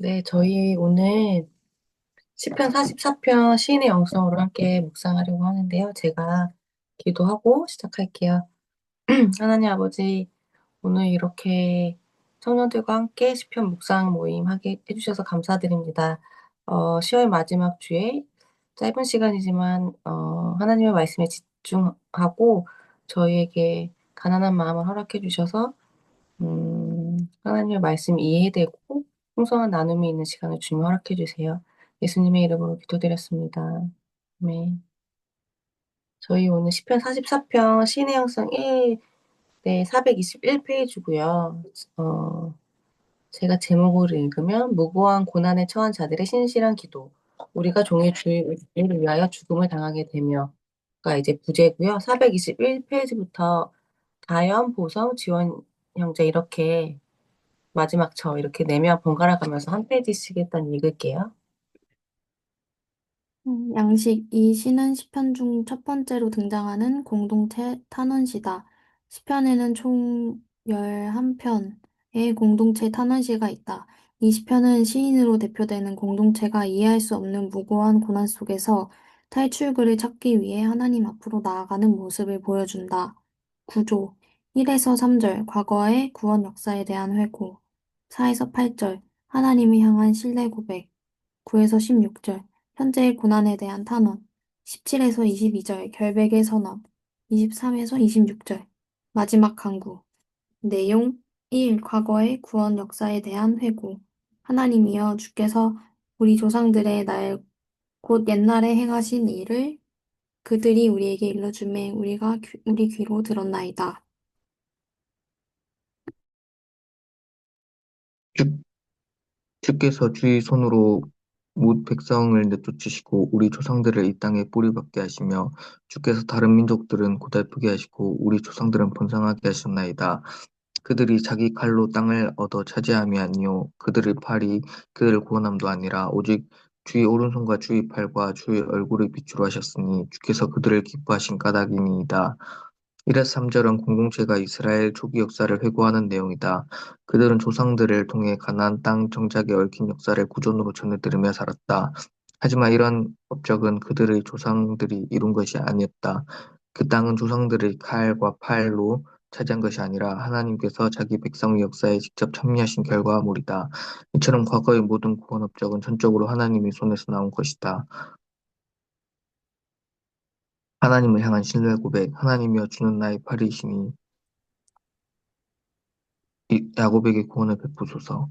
네, 저희 오늘 시편 44편 시인의 영성으로 함께 묵상하려고 하는데요. 제가 기도하고 시작할게요. 하나님 아버지, 오늘 이렇게 청년들과 함께 시편 묵상 모임 하게 해주셔서 감사드립니다. 10월 마지막 주에 짧은 시간이지만 하나님의 말씀에 집중하고 저희에게 가난한 마음을 허락해 주셔서 하나님의 말씀 이해되고 풍성한 나눔이 있는 시간을 주님 허락해 주세요. 예수님의 이름으로 기도드렸습니다. 네. 저희 오늘 시편 44편 신의 형성 1, 네, 421페이지고요. 제가 제목을 읽으면 무고한 고난에 처한 자들의 신실한 기도. 우리가 종의 주의를 위하여 죽음을 당하게 되며가 이제 부제고요. 421페이지부터 다연, 보성, 지원 형제 이렇게 마지막 저 이렇게 네 명 번갈아 가면서 한 페이지씩 일단 읽을게요. 양식. 이 시는 시편 중 첫 번째로 등장하는 공동체 탄원시다. 시편에는 총 11편의 공동체 탄원시가 있다. 이 시편은 시인으로 대표되는 공동체가 이해할 수 없는 무고한 고난 속에서 탈출구를 찾기 위해 하나님 앞으로 나아가는 모습을 보여준다. 구조. 1에서 3절 과거의 구원 역사에 대한 회고. 4에서 8절 하나님을 향한 신뢰 고백. 9에서 16절 현재의 고난에 대한 탄원, 17에서 22절 결백의 선언, 23에서 26절 마지막 강구. 내용 1. 과거의 구원 역사에 대한 회고. 하나님이여 주께서 우리 조상들의 날 곧 옛날에 행하신 일을 그들이 우리에게 일러주매 우리가 우리 귀로 들었나이다. 주, 주께서 주의 손으로 뭇 백성을 내쫓으시고 우리 조상들을 이 땅에 뿌리박게 하시며 주께서 다른 민족들은 고달프게 하시고 우리 조상들은 번성하게 하셨나이다. 그들이 자기 칼로 땅을 얻어 차지함이 아니요 그들의 팔이 그들을 구원함도 아니라 오직 주의 오른손과 주의 팔과 주의 얼굴을 빛으로 하셨으니 주께서 그들을 기뻐하신 까닭이니이다. 1에서 3절은 공동체가 이스라엘 초기 역사를 회고하는 내용이다. 그들은 조상들을 통해 가나안 땅 정착에 얽힌 역사를 구전으로 전해들으며 살았다. 하지만 이런 업적은 그들의 조상들이 이룬 것이 아니었다. 그 땅은 조상들의 칼과 팔로 차지한 것이 아니라 하나님께서 자기 백성의 역사에 직접 참여하신 결과물이다. 이처럼 과거의 모든 구원 업적은 전적으로 하나님의 손에서 나온 것이다. 하나님을 향한 신뢰 고백, 하나님이여 주는 나의 팔이시니 야곱에게 구원을 베푸소서.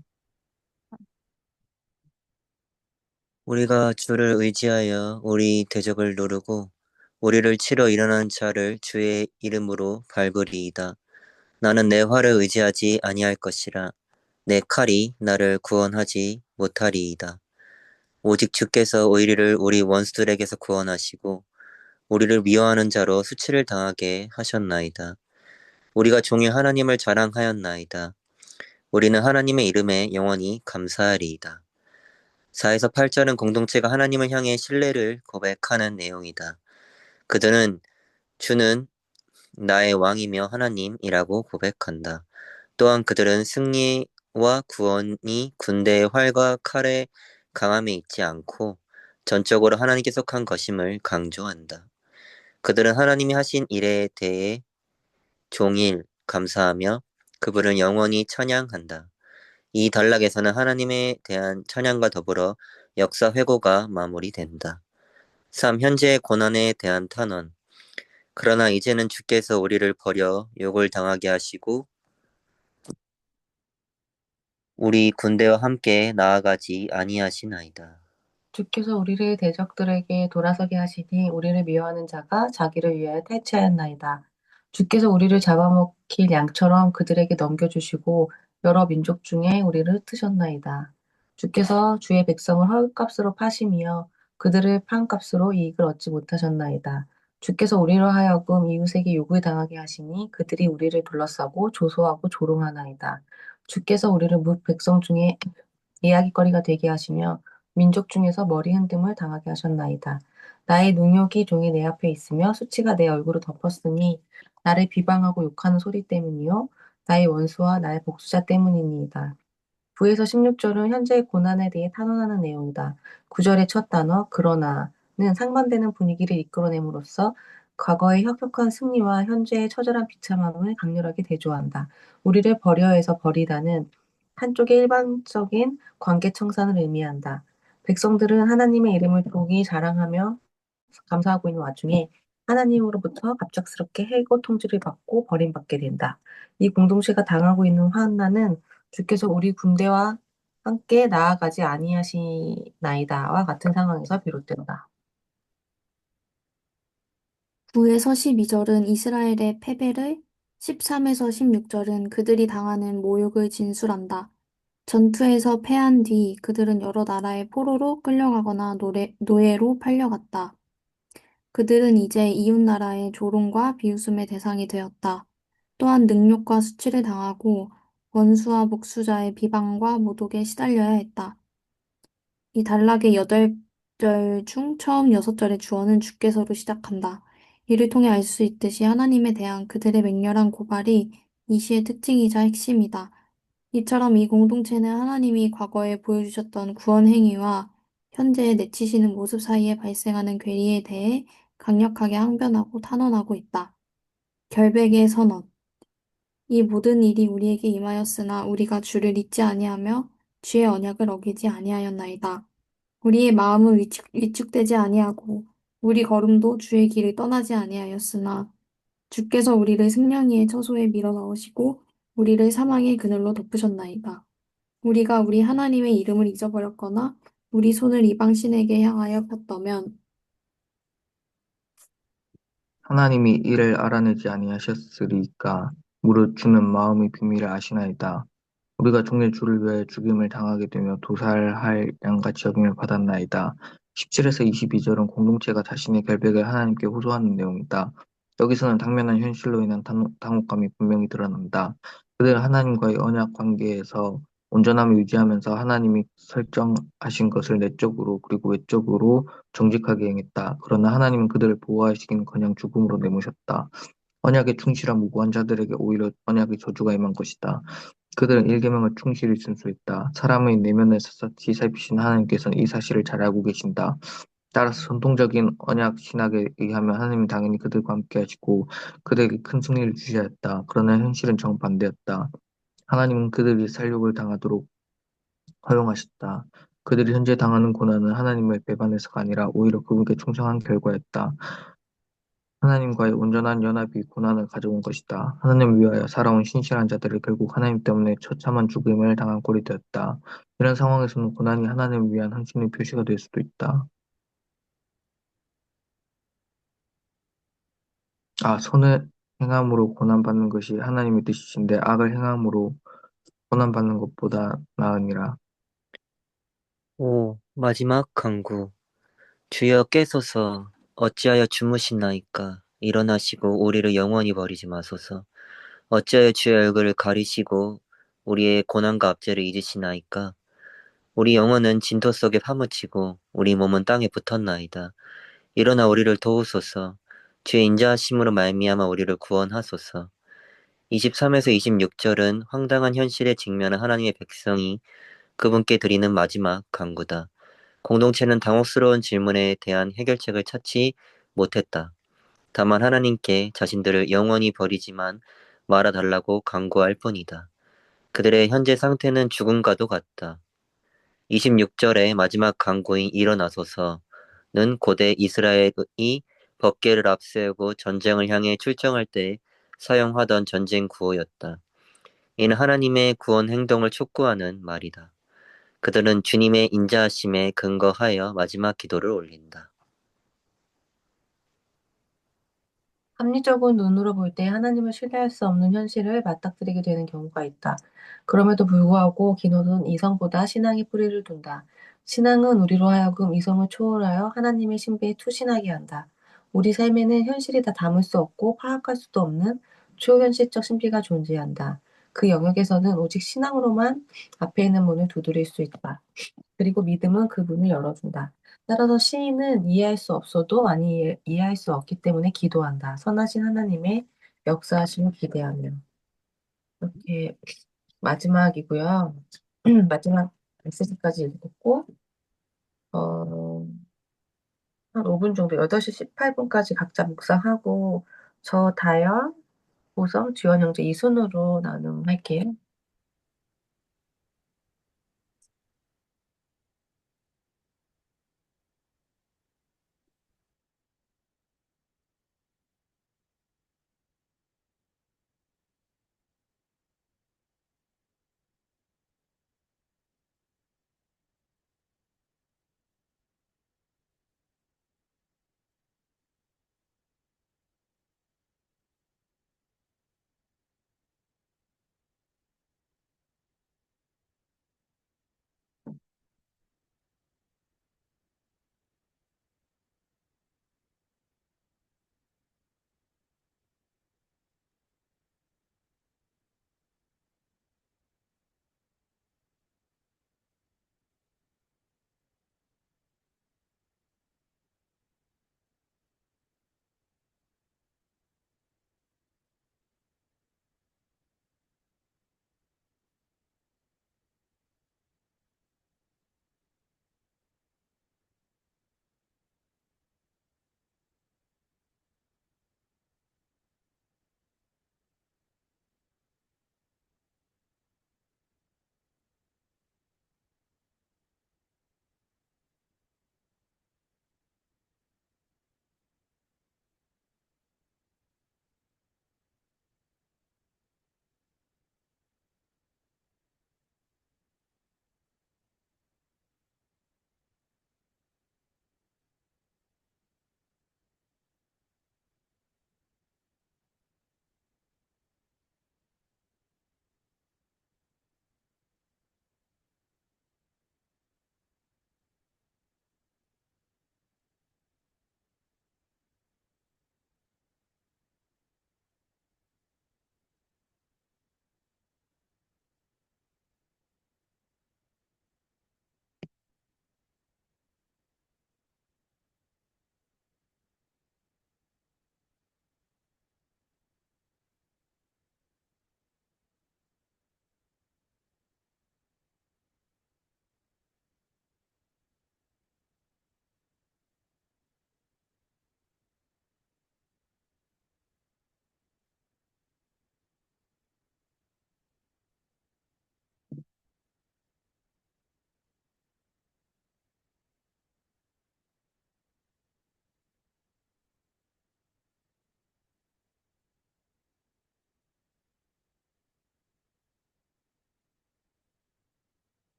우리가 주를 의지하여 우리 대적을 누르고 우리를 치러 일어난 자를 주의 이름으로 밟으리이다. 나는 내 활을 의지하지 아니할 것이라. 내 칼이 나를 구원하지 못하리이다. 오직 주께서 우리 원수들에게서 구원하시고 우리를 미워하는 자로 수치를 당하게 하셨나이다. 우리가 종일 하나님을 자랑하였나이다. 우리는 하나님의 이름에 영원히 감사하리이다. 4에서 8절은 공동체가 하나님을 향해 신뢰를 고백하는 내용이다. 그들은 주는 나의 왕이며 하나님이라고 고백한다. 또한 그들은 승리와 구원이 군대의 활과 칼의 강함에 있지 않고 전적으로 하나님께 속한 것임을 강조한다. 그들은 하나님이 하신 일에 대해 종일 감사하며 그분을 영원히 찬양한다. 이 단락에서는 하나님에 대한 찬양과 더불어 역사 회고가 마무리된다. 3. 현재의 고난에 대한 탄원. 그러나 이제는 주께서 우리를 버려 욕을 당하게 하시고 우리 군대와 함께 나아가지 아니하시나이다. 주께서 우리를 대적들에게 돌아서게 하시니 우리를 미워하는 자가 자기를 위하여 탈취하였나이다. 주께서 우리를 잡아먹힐 양처럼 그들에게 넘겨주시고 여러 민족 중에 우리를 흩으셨나이다. 주께서 주의 백성을 헐값으로 파시며 그들을 판 값으로 이익을 얻지 못하셨나이다. 주께서 우리로 하여금 이웃에게 욕을 당하게 하시니 그들이 우리를 둘러싸고 조소하고 조롱하나이다. 주께서 우리를 뭇 백성 중에 이야깃거리가 되게 하시며 민족 중에서 머리 흔듦을 당하게 하셨나이다. 나의 능욕이 종이 내 앞에 있으며 수치가 내 얼굴을 덮었으니 나를 비방하고 욕하는 소리 때문이요 나의 원수와 나의 복수자 때문이니이다. 9에서 16절은 현재의 고난에 대해 탄원하는 내용이다. 9절의 첫 단어 그러나는 상반되는 분위기를 이끌어냄으로써 과거의 혁혁한 승리와 현재의 처절한 비참함을 강렬하게 대조한다. 우리를 버려해서 버리다는 한쪽의 일반적인 관계 청산을 의미한다. 백성들은 하나님의 이름을 독이 자랑하며 감사하고 있는 와중에 하나님으로부터 갑작스럽게 해고 통지를 받고 버림받게 된다. 이 공동체가 당하고 있는 환난은 주께서 우리 군대와 함께 나아가지 아니하시나이다와 같은 상황에서 비롯된다. 9에서 12절은 이스라엘의 패배를, 13에서 16절은 그들이 당하는 모욕을 진술한다. 전투에서 패한 뒤 그들은 여러 나라의 포로로 끌려가거나 노예로 팔려갔다. 그들은 이제 이웃나라의 조롱과 비웃음의 대상이 되었다. 또한 능욕과 수치를 당하고 원수와 복수자의 비방과 모독에 시달려야 했다. 이 단락의 8절 중 처음 6절의 주어는 주께서로 시작한다. 이를 통해 알 수 있듯이 하나님에 대한 그들의 맹렬한 고발이 이 시의 특징이자 핵심이다. 이처럼 이 공동체는 하나님이 과거에 보여주셨던 구원 행위와 현재의 내치시는 모습 사이에 발생하는 괴리에 대해 강력하게 항변하고 탄원하고 있다. 결백의 선언. 이 모든 일이 우리에게 임하였으나 우리가 주를 잊지 아니하며 주의 언약을 어기지 아니하였나이다. 우리의 마음은 위축되지 아니하고 우리 걸음도 주의 길을 떠나지 아니하였으나 주께서 우리를 승냥이의 처소에 밀어 넣으시고 우리를 사망의 그늘로 덮으셨나이다. 우리가 우리 하나님의 이름을 잊어버렸거나 우리 손을 이방 신에게 향하여 폈다면 하나님이 이를 알아내지 아니하셨으리까 무릇 주는 마음의 비밀을 아시나이다. 우리가 종일 주를 위하여 죽임을 당하게 되며 도살할 양같이 여김을 받았나이다. 17에서 22절은 공동체가 자신의 결백을 하나님께 호소하는 내용이다. 여기서는 당면한 현실로 인한 당혹감이 분명히 드러난다. 그들은 하나님과의 언약 관계에서 온전함을 유지하면서 하나님이 설정하신 것을 내적으로 그리고 외적으로 정직하게 행했다. 그러나 하나님은 그들을 보호하시기는커녕 죽음으로 내모셨다. 언약에 충실한 무고한 자들에게 오히려 언약의 저주가 임한 것이다. 그들은 일계명을 충실히 준수했다. 사람의 내면을 샅샅이 살피신 하나님께서는 이 사실을 잘 알고 계신다. 따라서 전통적인 언약 신학에 의하면 하나님은 당연히 그들과 함께 하시고 그들에게 큰 승리를 주셔야 했다. 그러나 현실은 정반대였다. 하나님은 그들이 살육을 당하도록 허용하셨다. 그들이 현재 당하는 고난은 하나님을 배반해서가 아니라 오히려 그분께 충성한 결과였다. 하나님과의 온전한 연합이 고난을 가져온 것이다. 하나님을 위하여 살아온 신실한 자들이 결국 하나님 때문에 처참한 죽음을 당한 꼴이 되었다. 이런 상황에서는 고난이 하나님을 위한 헌신의 표시가 될 수도 있다. 선을 행함으로 고난받는 것이 하나님의 뜻이신데 악을 행함으로 고난받는 것보다 나으니라. 마지막 강구. 주여 깨소서, 어찌하여 주무시나이까? 일어나시고 우리를 영원히 버리지 마소서. 어찌하여 주의 얼굴을 가리시고 우리의 고난과 압제를 잊으시나이까? 우리 영혼은 진토 속에 파묻히고 우리 몸은 땅에 붙었나이다. 일어나 우리를 도우소서. 주의 인자하심으로 말미암아 우리를 구원하소서. 23에서 26절은 황당한 현실에 직면한 하나님의 백성이 그분께 드리는 마지막 간구다. 공동체는 당혹스러운 질문에 대한 해결책을 찾지 못했다. 다만 하나님께 자신들을 영원히 버리지만 말아달라고 간구할 뿐이다. 그들의 현재 상태는 죽음과도 같다. 26절의 마지막 간구인 일어나소서는 고대 이스라엘이 법궤를 앞세우고 전쟁을 향해 출정할 때 사용하던 전쟁 구호였다. 이는 하나님의 구원 행동을 촉구하는 말이다. 그들은 주님의 인자하심에 근거하여 마지막 기도를 올린다. 합리적인 눈으로 볼 때 하나님을 신뢰할 수 없는 현실을 맞닥뜨리게 되는 경우가 있다. 그럼에도 불구하고 기도는 이성보다 신앙의 뿌리를 둔다. 신앙은 우리로 하여금 이성을 초월하여 하나님의 신비에 투신하게 한다. 우리 삶에는 현실이 다 담을 수 없고 파악할 수도 없는 초현실적 신비가 존재한다. 그 영역에서는 오직 신앙으로만 앞에 있는 문을 두드릴 수 있다. 그리고 믿음은 그 문을 열어준다. 따라서 시인은 이해할 수 없어도 많이 이해할 수 없기 때문에 기도한다. 선하신 하나님의 역사하심을 기대하며. 이렇게 마지막이고요. 마지막 메시지까지 읽었고, 어, 한 5분 정도, 8시 18분까지 각자 묵상하고, 저 다연, 보성, 지원 형제 이 순으로 나눔할게요.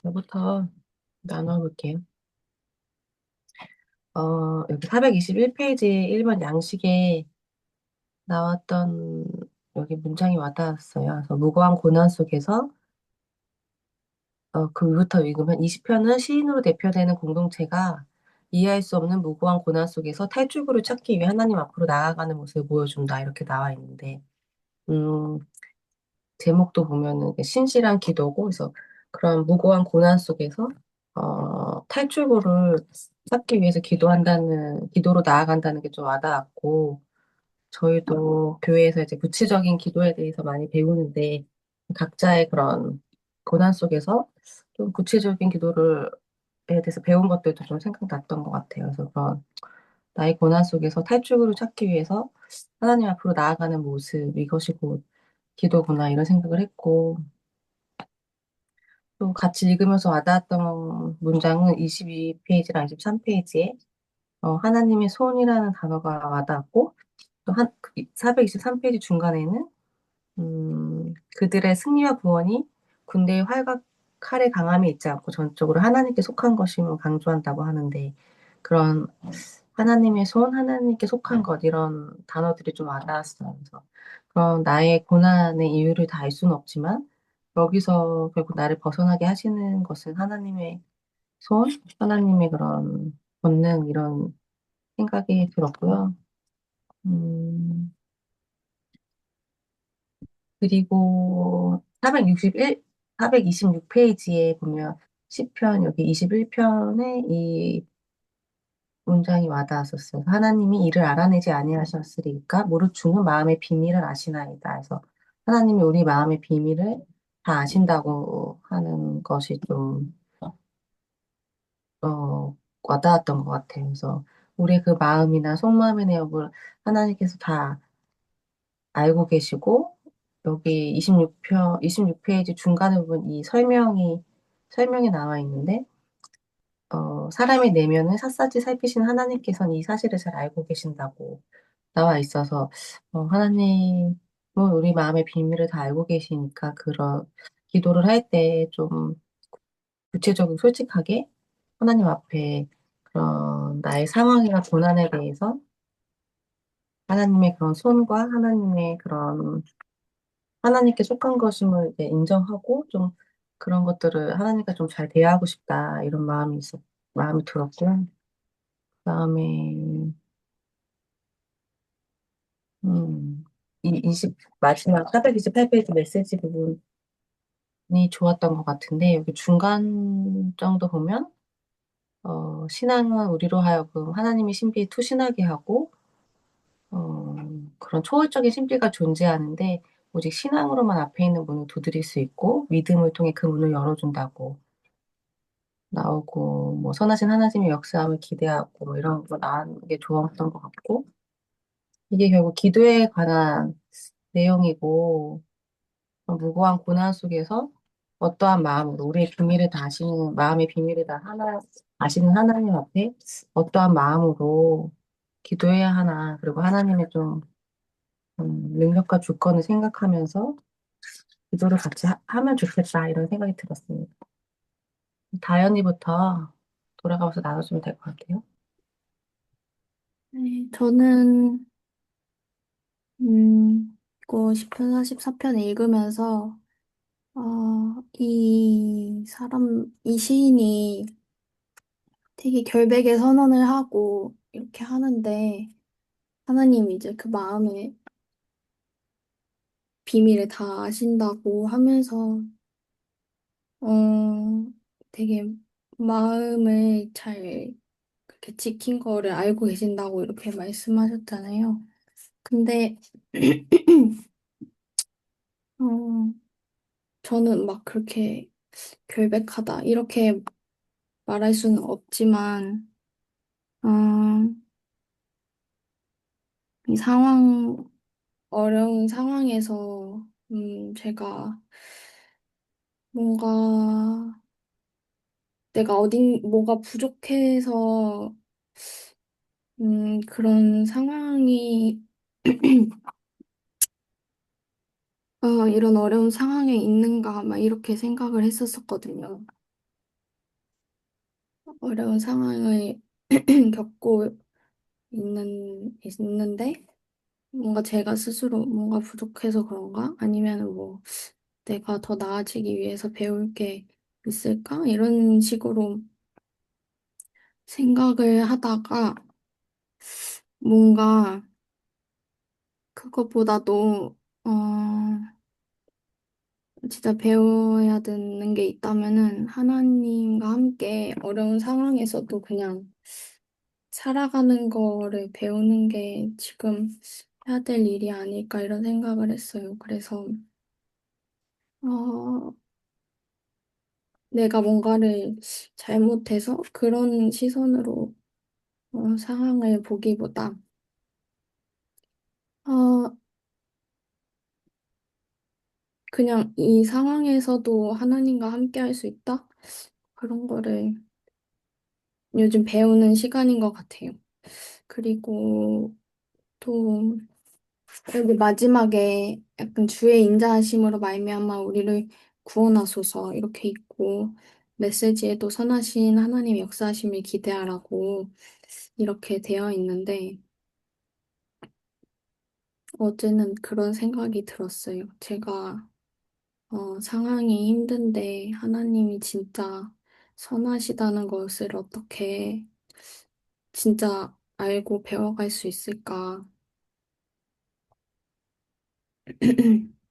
저부터 나눠볼게요. 여기 421페이지 1번 양식에 나왔던 여기 문장이 와닿았어요. 그래서 무고한 고난 속에서 그 위부터 읽으면 20편은 시인으로 대표되는 공동체가 이해할 수 없는 무고한 고난 속에서 탈출구를 찾기 위해 하나님 앞으로 나아가는 모습을 보여준다. 이렇게 나와 있는데, 음, 제목도 보면은 이게 신실한 기도고, 그래서 그런 무고한 고난 속에서, 탈출구를 찾기 위해서 기도로 나아간다는 게 좀 와닿았고, 저희도 교회에서 이제 구체적인 기도에 대해서 많이 배우는데, 각자의 그런 고난 속에서 좀 구체적인 기도를 에 대해서 배운 것들도 좀 생각났던 것 같아요. 그래서 그런 나의 고난 속에서 탈출구를 찾기 위해서 하나님 앞으로 나아가는 모습, 이것이 곧 기도구나, 이런 생각을 했고, 또 같이 읽으면서 와닿았던 문장은 22페이지랑 23페이지에 하나님의 손이라는 단어가 와닿았고, 또 423페이지 중간에는 그들의 승리와 구원이 군대의 활과 칼의 강함에 있지 않고 전적으로 하나님께 속한 것임을 강조한다고 하는데, 그런 하나님의 손, 하나님께 속한 것, 이런 단어들이 좀 와닿았어요. 그래서 그런 나의 고난의 이유를 다 알 수는 없지만, 여기서 결국 나를 벗어나게 하시는 것은 하나님의 손, 하나님의 그런 권능, 이런 생각이 들었고요. 음, 그리고 426페이지에 보면 시편 여기 21편에 이 문장이 와닿았었어요. 하나님이 이를 알아내지 아니하셨으리까 무릇 중은 마음의 비밀을 아시나이다. 그래서 하나님이 우리 마음의 비밀을 다 아신다고 하는 것이 좀 와닿았던 것 같아요. 그래서 우리의 그 마음이나 속마음의 내역을 하나님께서 다 알고 계시고, 여기 26페이지 중간에 보면 설명이 나와 있는데, 사람의 내면을 샅샅이 살피신 하나님께서는 이 사실을 잘 알고 계신다고 나와 있어서, 하나님은 우리 마음의 비밀을 다 알고 계시니까, 그런 기도를 할 때 좀 구체적이고 솔직하게 하나님 앞에 그런 나의 상황이나 고난에 대해서 하나님의 그런 손과 하나님의 그런 하나님께 속한 것임을 이제 인정하고 좀 그런 것들을 하나님과 좀 잘 대하고 싶다, 이런 마음이 들었고요. 그다음에 음, 마지막 428페이지 메시지 부분이 좋았던 것 같은데, 여기 중간 정도 보면 신앙은 우리로 하여금 하나님의 신비에 투신하게 하고, 어, 그런 초월적인 신비가 존재하는데 오직 신앙으로만 앞에 있는 문을 두드릴 수 있고 믿음을 통해 그 문을 열어준다고 나오고, 뭐 선하신 하나님의 역사함을 기대하고 뭐 이런 거 나온 게 좋았던 것 같고, 이게 결국 기도에 관한 내용이고, 무고한 고난 속에서 어떠한 마음으로 우리의 비밀을 다 아시는 마음의 비밀을 다 아시는 하나님 앞에 어떠한 마음으로 기도해야 하나, 그리고 하나님의 좀 능력과 주권을 생각하면서 기도를 같이 하면 좋겠다, 이런 생각이 들었습니다. 다현이부터 돌아가면서 나눠주면 될 것 같아요. 네, 이거 10편, 44편 읽으면서, 이 시인이 되게 결백의 선언을 하고 이렇게 하는데, 하나님이 이제 그 마음의 비밀을 다 아신다고 하면서, 어, 되게 마음을 잘 그렇게 지킨 거를 알고 계신다고 이렇게 말씀하셨잖아요. 근데, 어, 저는 막 그렇게 결백하다, 이렇게 말할 수는 없지만, 어, 이 어려운 상황에서, 제가 뭔가 뭐가 부족해서, 그런 상황이, 이런 어려운 상황에 있는가, 막 이렇게 생각을 했었었거든요. 어려운 상황을 겪고 있는데, 뭔가 제가 스스로 뭔가 부족해서 그런가? 아니면 뭐 내가 더 나아지기 위해서 배울 게 있을까? 이런 식으로 생각을 하다가 뭔가 그것보다도 진짜 배워야 되는 게 있다면은 하나님과 함께 어려운 상황에서도 그냥 살아가는 거를 배우는 게 지금 해야 될 일이 아닐까 이런 생각을 했어요. 그래서 어, 내가 뭔가를 잘못해서 그런 시선으로 상황을 보기보다 어, 그냥 이 상황에서도 하나님과 함께 할 수 있다? 그런 거를 요즘 배우는 시간인 것 같아요. 그리고 또 여기 마지막에 약간 주의 인자하심으로 말미암아 우리를 구원하소서 이렇게 있고 메시지에도 선하신 하나님 역사하심을 기대하라고 이렇게 되어 있는데 어제는 그런 생각이 들었어요. 제가 상황이 힘든데 하나님이 진짜 선하시다는 것을 어떻게 진짜 알고 배워갈 수 있을까?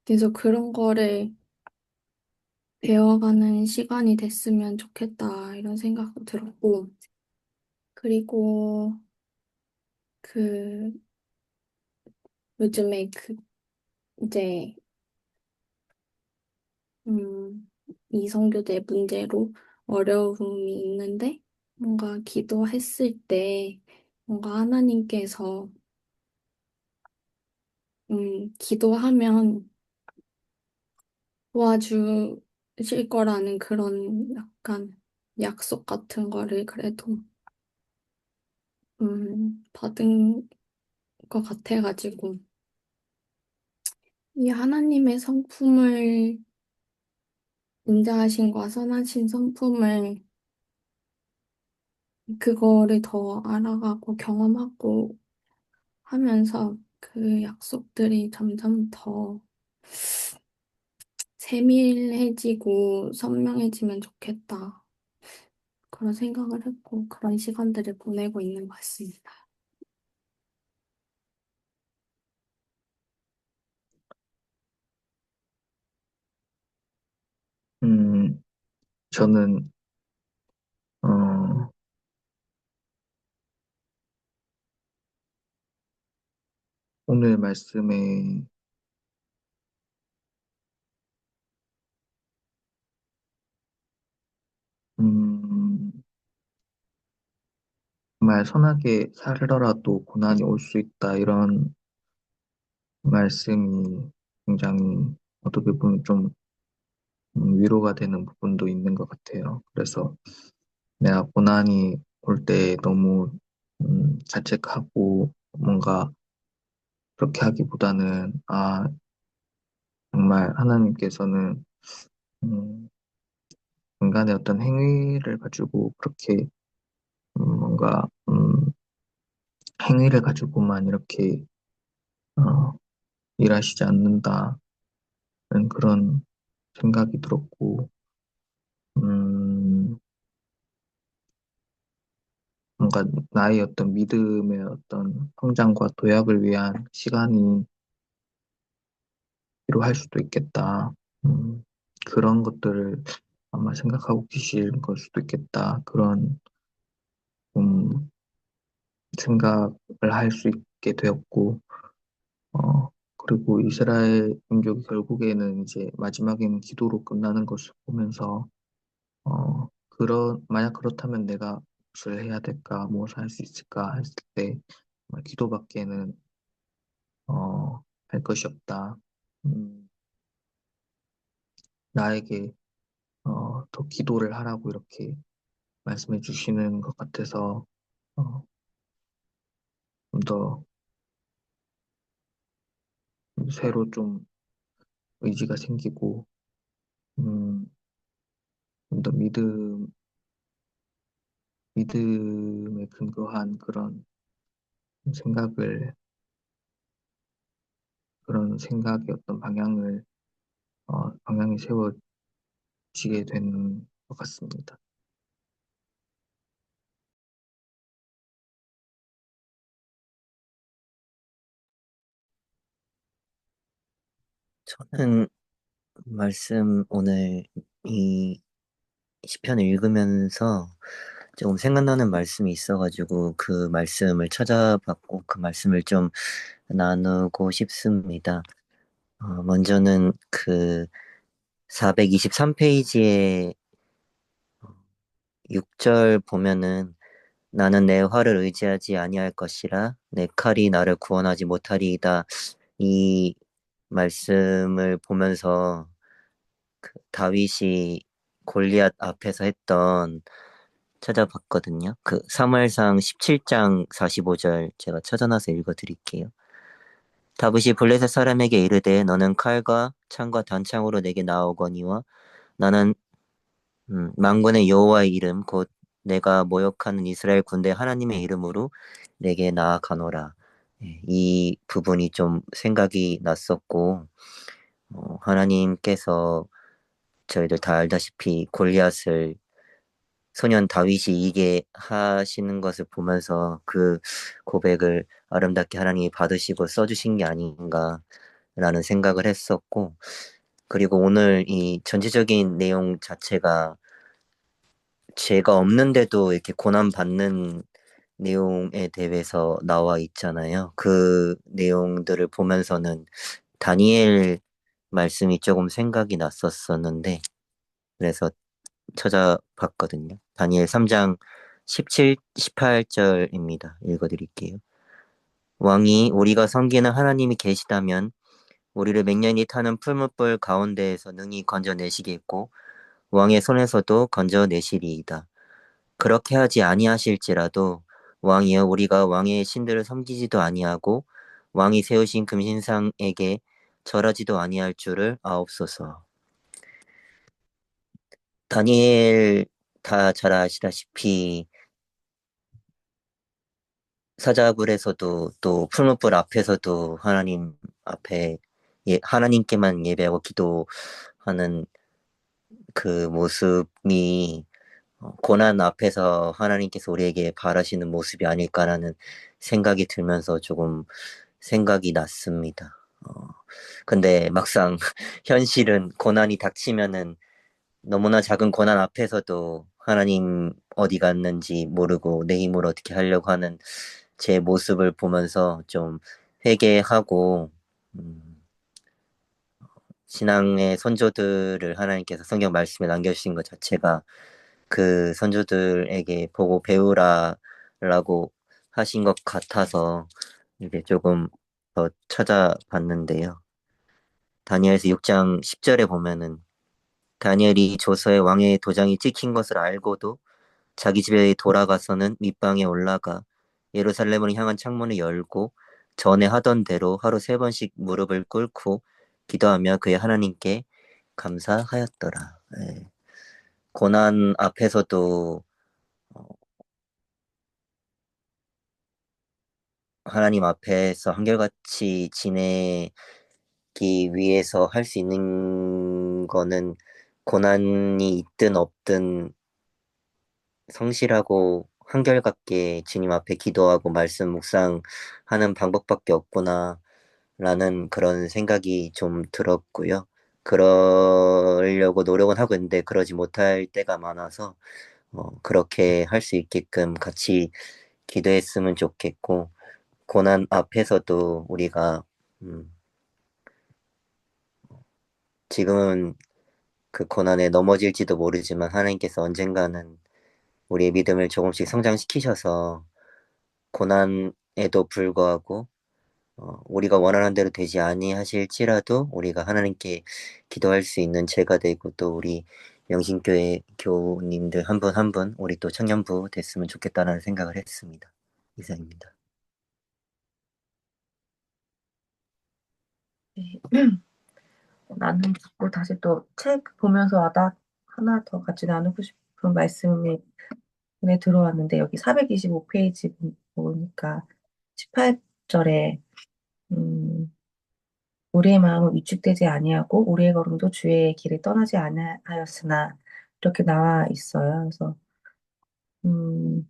그래서 그런 거를 배워가는 시간이 됐으면 좋겠다, 이런 생각도 들었고, 그리고 그, 요즘에 이제, 이성교제 문제로 어려움이 있는데, 뭔가 기도했을 때, 뭔가 하나님께서, 기도하면 도와주실 거라는 그런 약간 약속 같은 거를 그래도, 받은 것 같아가지고, 이 하나님의 성품을, 인자하심과 선하신 성품을, 그거를 더 알아가고 경험하고 하면서 그 약속들이 점점 더 세밀해지고 선명해지면 좋겠다. 그런 생각을 했고, 그런 시간들을 보내고 있는 것 같습니다. 음, 저는, 어, 오늘 말씀에, 음, 정말 선하게 살더라도 고난이 올 수 있다, 이런 말씀이 굉장히 어떻게 보면 좀 위로가 되는 부분도 있는 것 같아요. 그래서 내가 고난이 올 때 너무 자책하고 뭔가 그렇게 하기보다는 정말 하나님께서는 음, 인간의 어떤 행위를 가지고 그렇게 뭔가 행위를 가지고만 이렇게 어, 일하시지 않는다는 그런 생각이 들었고 음, 뭔가 나의 어떤 믿음의 어떤 성장과 도약을 위한 시간이 필요할 수도 있겠다. 음, 그런 것들을 아마 생각하고 계실 걸 수도 있겠다. 그런 음, 생각을 할 수 있게 되었고, 그리고 이스라엘 민족이 결국에는 이제 마지막에는 기도로 끝나는 것을 보면서, 만약 그렇다면 내가 무엇을 해야 될까, 무엇을 할 수 있을까 했을 때, 정말 기도밖에는, 할 것이 없다. 음, 나에게, 더 기도를 하라고 이렇게 말씀해 주시는 것 같아서, 좀 더 새로 좀 의지가 생기고, 좀 더 믿음을 믿음에 근거한 생각을, 그런 생각의 어떤 방향이 세워지게 되는 것 같습니다. 저는 오늘 이 시편을 읽으면서 조금 생각나는 말씀이 있어가지고 그 말씀을 찾아봤고 그 말씀을 좀 나누고 싶습니다. 먼저는 그 423페이지에 6절 보면은 나는 내 활을 의지하지 아니할 것이라 내 칼이 나를 구원하지 못하리이다. 이 말씀을 보면서 그 다윗이 골리앗 앞에서 했던 찾아봤거든요. 그 사무엘상 17장 45절 제가 찾아놔서 읽어드릴게요. 다윗이 블레셋 사람에게 이르되 너는 칼과 창과 단창으로 내게 나오거니와 나는 만군의 여호와의 이름 곧 내가 모욕하는 이스라엘 군대 하나님의 이름으로 내게 나아가노라. 이 부분이 좀 생각이 났었고 하나님께서 저희들 다 알다시피 골리앗을 소년 다윗이 이기게 하시는 것을 보면서 그 고백을 아름답게 하나님이 받으시고 써주신 게 아닌가라는 생각을 했었고, 그리고 오늘 이 전체적인 내용 자체가 죄가 없는데도 이렇게 고난받는 내용에 대해서 나와 있잖아요. 그 내용들을 보면서는 다니엘 말씀이 조금 생각이 났었었는데, 그래서 찾아봤거든요. 다니엘 3장 17, 18절입니다. 읽어드릴게요. 왕이 우리가 섬기는 하나님이 계시다면 우리를 맹렬히 타는 풀무불 가운데에서 능히 건져내시겠고 왕의 손에서도 건져내시리이다. 그렇게 하지 아니하실지라도 왕이여 우리가 왕의 신들을 섬기지도 아니하고 왕이 세우신 금신상에게 절하지도 아니할 줄을 아옵소서. 다니엘 다 잘 아시다시피 사자굴에서도 또 풀무불 앞에서도 하나님 앞에 하나님께만 예배하고 기도하는 그 모습이 고난 앞에서 하나님께서 우리에게 바라시는 모습이 아닐까라는 생각이 들면서 조금 생각이 났습니다. 근데 막상 현실은 고난이 닥치면은 너무나 작은 고난 앞에서도 하나님 어디 갔는지 모르고 내 힘으로 어떻게 하려고 하는 제 모습을 보면서 좀 회개하고 신앙의 선조들을 하나님께서 성경 말씀에 남겨주신 것 자체가 그 선조들에게 보고 배우라라고 하신 것 같아서 이제 조금 더 찾아봤는데요. 다니엘서 6장 10절에 보면은 다니엘이 조서에 왕의 도장이 찍힌 것을 알고도 자기 집에 돌아가서는 밑방에 올라가 예루살렘을 향한 창문을 열고 전에 하던 대로 하루 3번씩 무릎을 꿇고 기도하며 그의 하나님께 감사하였더라. 예. 고난 앞에서도 하나님 앞에서 한결같이 지내기 위해서 할 수 있는 거는 고난이 있든 없든 성실하고 한결같게 주님 앞에 기도하고 말씀 묵상하는 방법밖에 없구나 라는 그런 생각이 좀 들었고요. 그러려고 노력은 하고 있는데 그러지 못할 때가 많아서 그렇게 할 수 있게끔 같이 기도했으면 좋겠고 고난 앞에서도 우리가 지금은 그 고난에 넘어질지도 모르지만 하나님께서 언젠가는 우리의 믿음을 조금씩 성장시키셔서 고난에도 불구하고 우리가 원하는 대로 되지 아니하실지라도 우리가 하나님께 기도할 수 있는 제가 되고 또 우리 영신교회 교우님들 한 분 한 분 우리 또 청년부 됐으면 좋겠다는 생각을 했습니다. 이상입니다. 네. 나는 자꾸 다시 또 책 보면서 하나 더 같이 나누고 싶은 말씀이 전에 들어왔는데 여기 425페이지 보니까 18절에 우리의 마음은 위축되지 아니하고 우리의 걸음도 주의 길을 떠나지 아니하였으나 이렇게 나와 있어요. 그래서 음,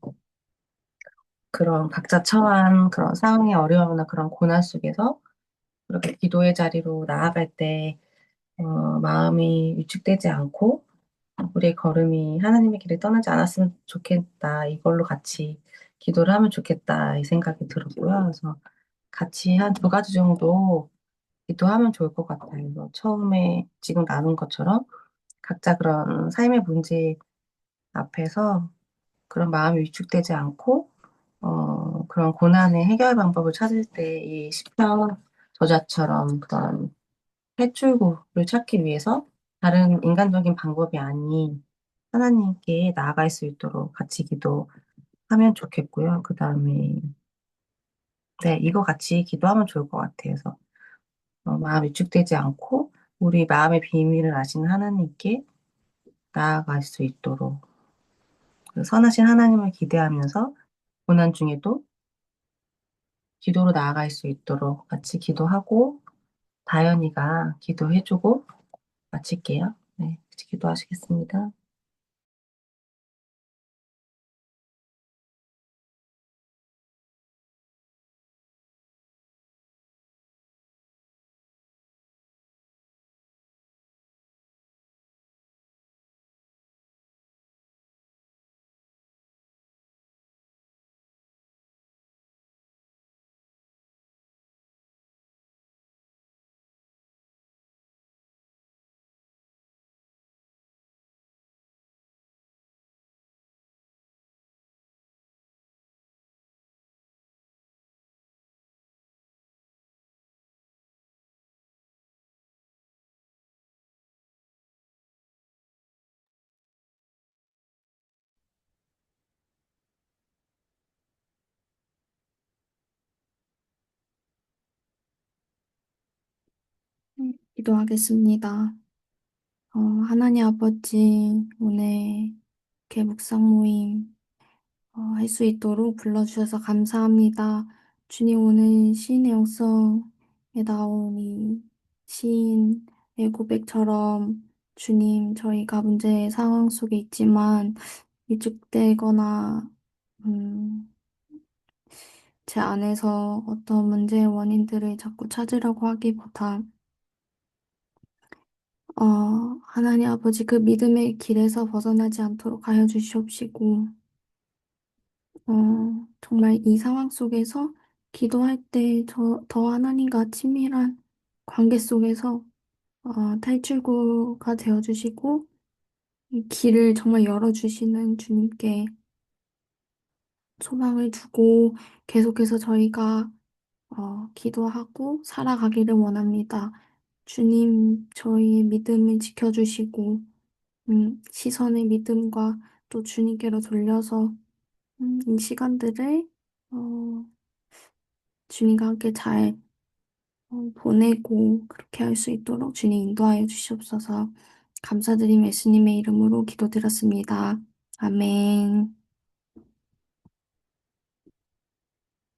그런 각자 처한 그런 상황의 어려움이나 그런 고난 속에서 그렇게 기도의 자리로 나아갈 때 마음이 위축되지 않고 우리의 걸음이 하나님의 길을 떠나지 않았으면 좋겠다. 이걸로 같이 기도를 하면 좋겠다. 이 생각이 들었고요. 그래서 같이 한 두 가지 정도 기도하면 좋을 것 같아요. 그래서 처음에 지금 나눈 것처럼 각자 그런 삶의 문제 앞에서 그런 마음이 위축되지 않고 그런 고난의 해결 방법을 찾을 때 이 시편 저자처럼 그런 탈출구를 찾기 위해서 다른 인간적인 방법이 아닌 하나님께 나아갈 수 있도록 같이 기도하면 좋겠고요. 그 다음에 네, 이거 같이 기도하면 좋을 것 같아요. 그래서 마음 위축되지 않고 우리 마음의 비밀을 아시는 하나님께 나아갈 수 있도록 그 선하신 하나님을 기대하면서 고난 중에도 기도로 나아갈 수 있도록 같이 기도하고 다현이가 기도해주고 마칠게요. 네, 같이 기도하시겠습니다. 기도하겠습니다. 하나님 아버지, 오늘 이렇게 묵상 모임 할 수 있도록 불러주셔서 감사합니다. 주님, 오늘 시인의 영성에 나온 이 시인의 고백처럼 주님, 저희가 문제의 상황 속에 있지만 위축되거나 음, 제 안에서 어떤 문제의 원인들을 자꾸 찾으려고 하기보다 하나님 아버지 그 믿음의 길에서 벗어나지 않도록 하여 주시옵시고 정말 이 상황 속에서 기도할 때 더 하나님과 친밀한 관계 속에서 탈출구가 되어 주시고 이 길을 정말 열어 주시는 주님께 소망을 두고 계속해서 저희가 기도하고 살아가기를 원합니다. 주님, 저희의 믿음을 지켜주시고, 시선의 믿음과 또 주님께로 돌려서, 이 시간들을, 어, 주님과 함께 잘 보내고, 그렇게 할 수 있도록 주님 인도하여 주시옵소서. 감사드리며 예수님의 이름으로 기도드렸습니다. 아멘.